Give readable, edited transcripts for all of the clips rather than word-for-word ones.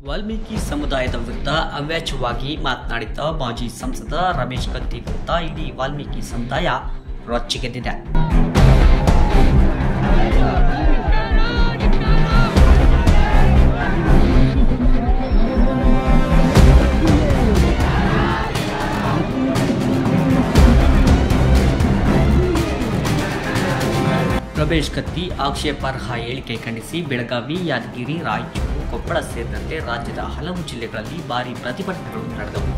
ವಾಲ್ಮೀಕಿ ಸಮುದಾಯದ ವಿರುದ್ಧ ಅವ್ಯಾಚ್ಯವಾಗಿ ಮಾತನಾಡಿದ್ದ ಮಾಜಿ ಸಂಸದ ರಮೇಶ್ ಕತ್ತಿ ವಿರುದ್ಧ ಇಡೀ ವಾಲ್ಮೀಕಿ ಸಮುದಾಯ ರೊಚ್ಚಿಗೆದ್ದಿದೆ. ರಮೇಶ್ ಕತ್ತಿ ಆಕ್ಷೇಪಾರ್ಹ ಹೇಳಿಕೆ ಖಂಡಿಸಿ ಬೆಳಗಾವಿ, ಯಾದಗಿರಿ, ರಾಯಚೂರು, ಕೊಪ್ಪಳ ಸೇರಿದಂತೆ ರಾಜ್ಯದ ಹಲವು ಜಿಲ್ಲೆಗಳಲ್ಲಿ ಭಾರೀ ಪ್ರತಿಭಟನೆಗಳು ನಡೆದವು.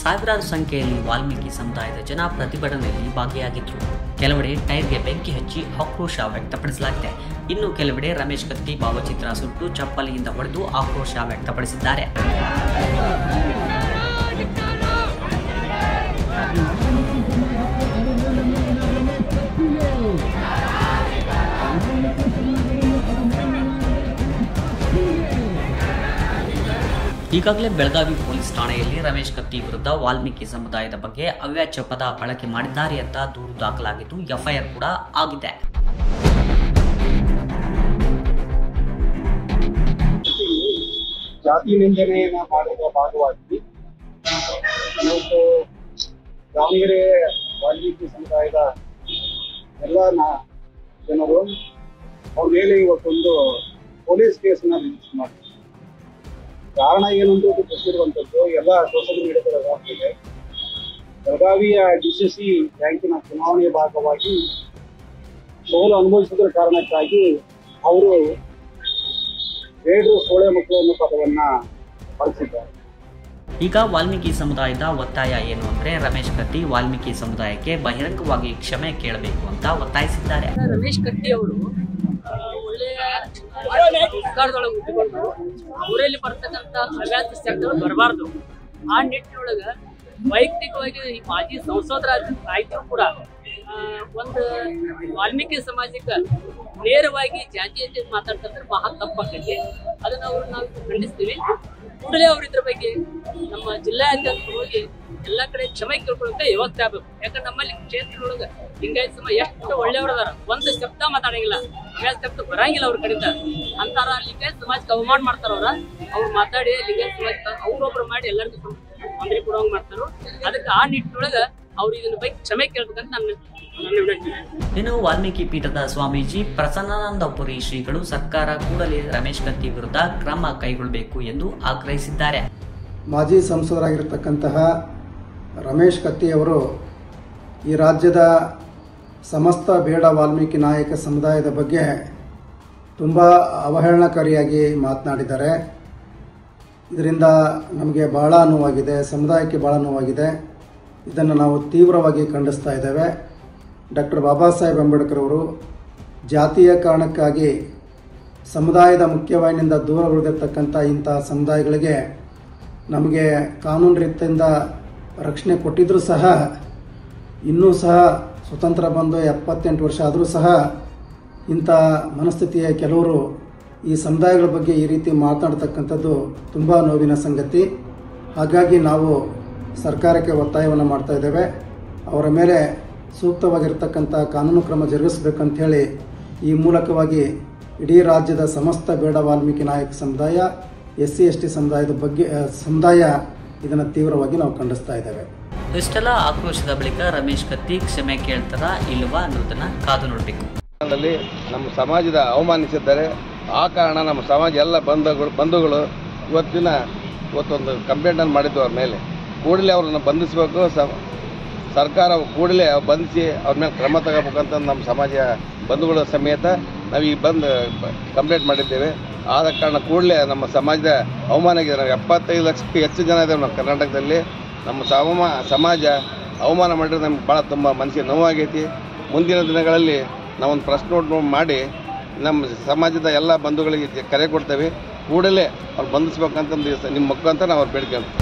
ಸಾವಿರಾರು ಸಂಖ್ಯೆಯಲ್ಲಿ ವಾಲ್ಮೀಕಿ ಸಮುದಾಯದ ಜನ ಪ್ರತಿಭಟನೆಯಲ್ಲಿ ಭಾಗಿಯಾಗಿದ್ದರು. ಕೆಲವೆಡೆ ಟೈರ್ಗೆ ಬೆಂಕಿ ಹಚ್ಚಿ ಆಕ್ರೋಶ ವ್ಯಕ್ತಪಡಿಸಲಾಗಿದೆ. ಇನ್ನು ಕೆಲವೆಡೆ ರಮೇಶ್ ಕತ್ತಿ ಭಾವಚಿತ್ರ ಸುಟ್ಟು ಚಪ್ಪಲಿಯಿಂದ ಹೊಡೆದು ಆಕ್ರೋಶ ವ್ಯಕ್ತಪಡಿಸಿದ್ದಾರೆ. ಈಗಾಗಲೇ ಬೆಳಗಾವಿ ಪೊಲೀಸ್ ಠಾಣೆಯಲ್ಲಿ ರಮೇಶ್ ಕತ್ತಿ ವಿರುದ್ಧ ವಾಲ್ಮೀಕಿ ಸಮುದಾಯದ ಬಗ್ಗೆ ಅವ್ಯಾಚ್ಯ ಪದ ಬಳಕೆ ಮಾಡಿದ್ದಾರೆ ಅಂತ ದೂರು ದಾಖಲಾಗಿದ್ದು ಎಫ್ಐಆರ್ ಕೂಡ ಆಗಿದೆ. ಜಾತಿ ನಿಂದನೆಯನ್ನ ಮಾಡುವ ಭಾಗವಾಗಿ ಇವತ್ತು ದಾವಣಗೆರೆ ವಾಲ್ಮೀಕಿ ಸಮುದಾಯದ ಎಲ್ಲ ಜನರು ಅವ್ರ ಮೇಲೆ ಇವತ್ತೊಂದು ಪೊಲೀಸ್ ಕೇಸನ್ನ ರಿಜಿಸ್ಟರ್ ಮಾಡ್ತಾರೆ. ಕಾರಣ ಏನು ಅಂತ ಗೊತ್ತಿರುವಂಥದ್ದು ಎಲ್ಲ ಸೋಷಿಯಲ್ ಮೀಡಿಯಾದಲ್ಲಿ ಬೆಳಗಾವಿಯ DCC ಬ್ಯಾಂಕಿನ ಚುನಾವಣೆಯ ಭಾಗವಾಗಿ ಸೋಲು ಅನುಭವಿಸಿದ ಕಾರಣಕ್ಕಾಗಿ ಅವರು ಬೇಡರು ಸೋಳೆ ಮಕ್ಕಳು ಅನ್ನೋ ಪದವನ್ನ ಬಳಸಿದ್ದಾರೆ. ಈಗ ವಾಲ್ಮೀಕಿ ಸಮುದಾಯದ ಒತ್ತಾಯ ಏನು ಅಂದ್ರೆ ರಮೇಶ್ ಕತ್ತಿ ವಾಲ್ಮೀಕಿ ಸಮುದಾಯಕ್ಕೆ ಬಹಿರಂಗವಾಗಿ ಕ್ಷಮೆ ಕೇಳಬೇಕು ಅಂತ ಒತ್ತಾಯಿಸಿದ್ದಾರೆ. ರಮೇಶ್ ಕತ್ತಿ ಅವರು ಒಳ್ಳೆಯ ಸರ್ಕಾರದೊಳಗೆ ಹುಟ್ಟಿಕೊಂಡು ಊರಲ್ಲಿ ಬರ್ತಕ್ಕಂಥ ಅವ್ಯಾಚ್ಯ ಶಬ್ದಗಳು ಬರಬಾರ್ದು. ಆ ನಿಟ್ಟಿನೊಳಗ ವೈಯಕ್ತಿಕವಾಗಿ ಈ ಮಾಜಿ ಸಂಸದರಾಗಿದ್ರು ಕೂಡ ಒಂದು ವಾಲ್ಮೀಕಿ ಸಮಾಜಕ್ಕೆ ನೇರವಾಗಿ ಜಾತಿಯತೆ ಮಾತಾಡ್ತಂದ್ರೆ ಮಹಾ ತಪ್ಪಾಗೈತಿ. ಅದನ್ನ ನಾವು ಖಂಡಿಸ್ತೀವಿ. ಕೂಡಲೇ ಅವ್ರ ಇದ್ರ ಬಗ್ಗೆ ನಮ್ಮ ಜಿಲ್ಲಾದ್ಯಂತ ಹೋಗಿ ಎಲ್ಲಾ ಕಡೆ ಕ್ಷಮೆ ಕೇಳ್ಕೊಳ್ಳೋಕೆ ವ್ಯವಸ್ಥೆ ಆಗ್ಬೇಕು. ಯಾಕಂದ್ರೆ ನಮ್ಮಲ್ಲಿ ಕ್ಷೇತ್ರದೊಳಗ ಲಿಂಗಾಯತ ಸಮಾಜ ಎಷ್ಟು ಒಳ್ಳೆಯವ್ರದಾರ, ಒಂದು ಶಬ್ದ ಮಾತಾಡಂಗಿಲ್ಲ, ಅವ್ಯಾಸ ಶಬ್ದ ಬರಂಗಿಲ್ಲ ಅವ್ರ ಕಡೆಯಿಂದ. ಅಂತಾರ ಲಿಂಗಾಯತ ಸಮಾಜಕ್ಕೆ ಅವಮಾನ ಮಾಡ್ತಾರ ಅವ್ರು ಮಾತಾಡಿ ಲಿಂಗಾಯತ ಸಮಾಜ ಅವ್ರೊಬ್ರು ಮಾಡಿ ಎಲ್ಲರಿಗೂ ತೊಂದರೆ ಕೊಡುವಂಗ್ ಮಾಡ್ತಾರ. ಅದಕ್ಕೆ ಆ ನಿಟ್ಟಿನೊಳಗ ಅವ್ರು ಇದನ್ನ ಬಗ್ಗೆ ಕ್ಷಮೆ ಕೇಳ್ಬೇಕಂತ ನನ್ನ ವಿನಂತಿ. ಇನ್ನು ವಾಲ್ಮೀಕಿ ಪೀಠದ ಸ್ವಾಮೀಜಿ ಪ್ರಸನ್ನಾನಂದಪುರಿ ಶ್ರೀಗಳು ಸರ್ಕಾರ ಕೂಡಲೇ ರಮೇಶ್ ಕತ್ತಿ ವಿರುದ್ಧ ಕ್ರಮ ಕೈಗೊಳ್ಳಬೇಕು ಎಂದು ಆಗ್ರಹಿಸಿದ್ದಾರೆ. ಮಾಜಿ ಸಂಸದರಾಗಿರ್ತಕ್ಕಂತಹ ರಮೇಶ್ ಕತ್ತಿಯವರು ಈ ರಾಜ್ಯದ ಸಮಸ್ತ ಬೇಡ ವಾಲ್ಮೀಕಿ ನಾಯಕ ಸಮುದಾಯದ ಬಗ್ಗೆ ತುಂಬ ಅವಹೇಳನಕಾರಿಯಾಗಿ ಮಾತನಾಡಿದ್ದಾರೆ. ಇದರಿಂದ ನಮಗೆ ಬಹಳ ನೋವಾಗಿದೆ, ಸಮುದಾಯಕ್ಕೆ ಬಹಳ ನೋವಾಗಿದೆ. ಇದನ್ನು ನಾವು ತೀವ್ರವಾಗಿ ಖಂಡಿಸ್ತಾ ಇದ್ದೇವೆ. ಡಾಕ್ಟರ್ ಬಾಬಾ ಸಾಹೇಬ್ ಅಂಬೇಡ್ಕರ್ ಅವರು ಜಾತಿಯ ಕಾರಣಕ್ಕಾಗಿ ಸಮುದಾಯದ ಮುಖ್ಯವಾಹಿನಿಯಿಂದ ದೂರ ಉಳಿದಿರ್ತಕ್ಕಂಥ ಇಂಥ ಸಮುದಾಯಗಳಿಗೆ ನಮಗೆ ಕಾನೂನು ರೀತಿಯಿಂದ ರಕ್ಷಣೆ ಕೊಟ್ಟಿದ್ರೂ ಸಹ ಇನ್ನೂ ಸಹ ಸ್ವತಂತ್ರ ಬಂದು 78 ವರ್ಷ ಆದರೂ ಸಹ ಇಂಥ ಮನಸ್ಥಿತಿಯ ಕೆಲವರು ಈ ಸಮುದಾಯಗಳ ಬಗ್ಗೆ ಈ ರೀತಿ ಮಾತನಾಡ್ತಕ್ಕಂಥದ್ದು ತುಂಬ ನೋವಿನ ಸಂಗತಿ. ಹಾಗಾಗಿ ನಾವು ಸರ್ಕಾರಕ್ಕೆ ಒತ್ತಾಯವನ್ನು ಮಾಡ್ತಾ ಇದ್ದೇವೆ. ಅವರ ಮೇಲೆ ಸೂಕ್ತವಾಗಿರ್ತಕ್ಕಂಥ ಕಾನೂನು ಕ್ರಮ ಜರುಗಿಸಬೇಕಂತ ಹೇಳಿ ಈ ಮೂಲಕವಾಗಿ ಇಡೀ ರಾಜ್ಯದ ಸಮಸ್ತ ಬೇಡ ವಾಲ್ಮೀಕಿ ನಾಯಕ ಸಮುದಾಯ, SC/ST ಸಮುದಾಯ ಇದನ್ನು ತೀವ್ರವಾಗಿ ನಾವು ಖಂಡಿಸ್ತಾ ಇದ್ದೇವೆ. ಇಷ್ಟೆಲ್ಲ ಆಕ್ರೋಶದ ಬಳಿಕ ರಮೇಶ್ ಕತ್ತಿ ಕ್ಷಮೆ ಕೇಳ್ತಾರ ಇಲ್ವಾ ಅನ್ನೋದನ್ನ ಕಾದು ನೋಡಬೇಕು. ನಮ್ಮ ಸಮಾಜದ ಅವಮಾನಿಸಿದ್ದಾರೆ. ಆ ಕಾರಣ ನಮ್ಮ ಸಮಾಜ ಎಲ್ಲ ಬಂಧುಗಳು ಇವತ್ತೊಂದು ಕಂಪ್ಲೇಂಟನ್ನು ಮಾಡಿದ್ದು ಅವ್ರ ಮೇಲೆ. ಕೂಡಲೇ ಅವ್ರನ್ನ ಬಂಧಿಸಬೇಕು. ಸರ್ಕಾರ ಕೂಡಲೇ ಬಂಧಿಸಿ ಅವ್ರ ಮೇಲೆ ಕ್ರಮ ತಗೋಬೇಕಂತ ನಮ್ಮ ಸಮಾಜ ಬಂಧುಗಳ ಸಮೇತ ನಾವು ಈಗ ಬಂದು ಕಂಪ್ಲೇಂಟ್ ಮಾಡಿದ್ದೇವೆ. ಆದ ಕಾರಣ ಕೂಡಲೇ ನಮ್ಮ ಸಮಾಜದ ಅವಮಾನ ಆಗಿದೆ. ನಾವು 75 ಲಕ್ಷಕ್ಕೆ ಹೆಚ್ಚು ಜನ ಇದ್ದೇವೆ ನಮ್ಮ ಕರ್ನಾಟಕದಲ್ಲಿ. ನಮ್ಮ ಸಮಾಜ ಅವಮಾನ ಮಾಡಿದ್ರೆ ನಮ್ಗೆ ಭಾಳ ತುಂಬ ಮನಸ್ಸಿಗೆ ನೋವಾಗೈತಿ. ಮುಂದಿನ ದಿನಗಳಲ್ಲಿ ನಾವೊಂದು ಪ್ರೆಸ್ ನೋಟ್ ಮಾಡಿ ನಮ್ಮ ಸಮಾಜದ ಎಲ್ಲ ಬಂಧುಗಳಿಗೆ ಕರೆ ಕೊಡ್ತೇವೆ. ಕೂಡಲೇ ಅವ್ರು ಬಂಧಿಸ್ಬೇಕಂತಂದು ನಿಮ್ಮ ಮುಖಾಂತರ ನಾವು ಅವ್ರು ಬೇಡ್ಕೊಂತೀವಿ.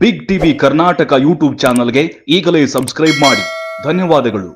ಬಿಗ್ ಟಿವಿ ಕರ್ನಾಟಕ ಯೂಟ್ಯೂಬ್ ಚಾನಲ್ಗೆ ಈಗಲೇ ಸಬ್ಸ್ಕ್ರೈಬ್ ಮಾಡಿ. ಧನ್ಯವಾದಗಳು.